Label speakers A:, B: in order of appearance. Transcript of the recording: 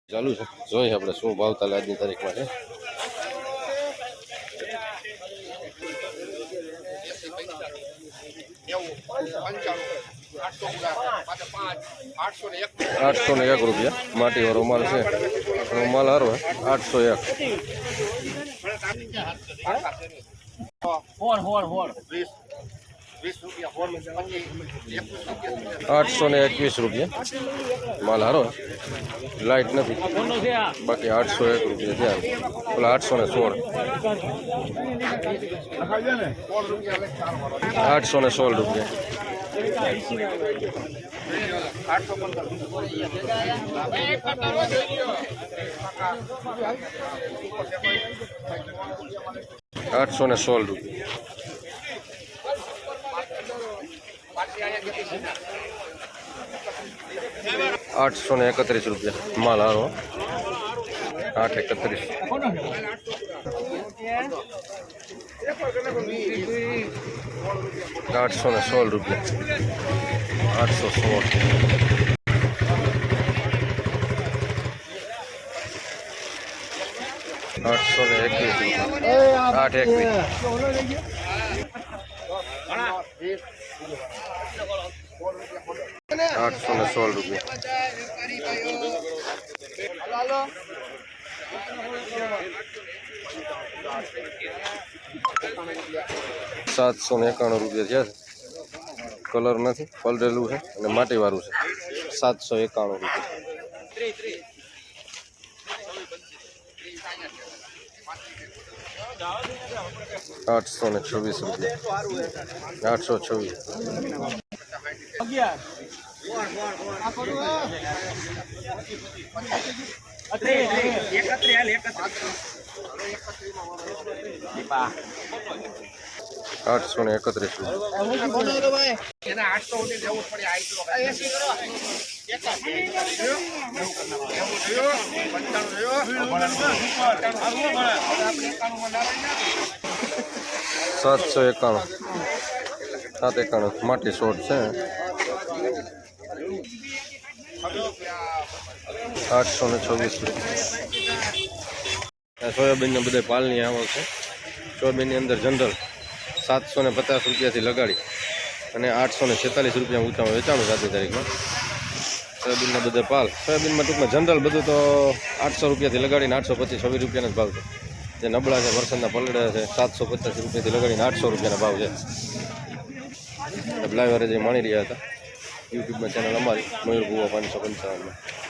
A: ચાલુ છે જોઈએ આપણે શું ભાવ ચાલે આજની તારીખમાં છે. ₹801 માટી વાળો માલ છે. માલ હારો 801. 821 રૂપિયા માલ હારો લાઈટ નથી બાકી ₹801 થયા. પેલા 816 ₹816. 816 ₹831 માલ હારો 831. 816 816. 791 રૂપિયા થયા છે. કલર નથી પલરેલું છે અને માટી વાળું છે. 791 રૂપિયા. 826 રૂપિયા. 826. 791. 791 માટી શોર્ટ છે. 826 રૂપિયા. સોયાબીનના બધા પાલની આવક છે. સોયાબીનની અંદર જનરલ 750 રૂપિયાથી લગાડી અને 846 રૂપિયા ઊંચામાં વેચાણું છે આજની તારીખમાં. સોયાબીનના બધા પાલ સોયાબીનમાં ટૂંકમાં જનરલ બધું તો 800 રૂપિયાથી લગાડીને 825 રૂપિયાના જ ભાવ છે. જે નબળા છે વરસાદના પલડા છે 750 રૂપિયાથી લગાડીને 800 રૂપિયાના ભાવ છે. લાઈવ જે માણી રહ્યા હતા યુટ્યુબમાં ચેનલ અમારી મયુર ભુવા 555.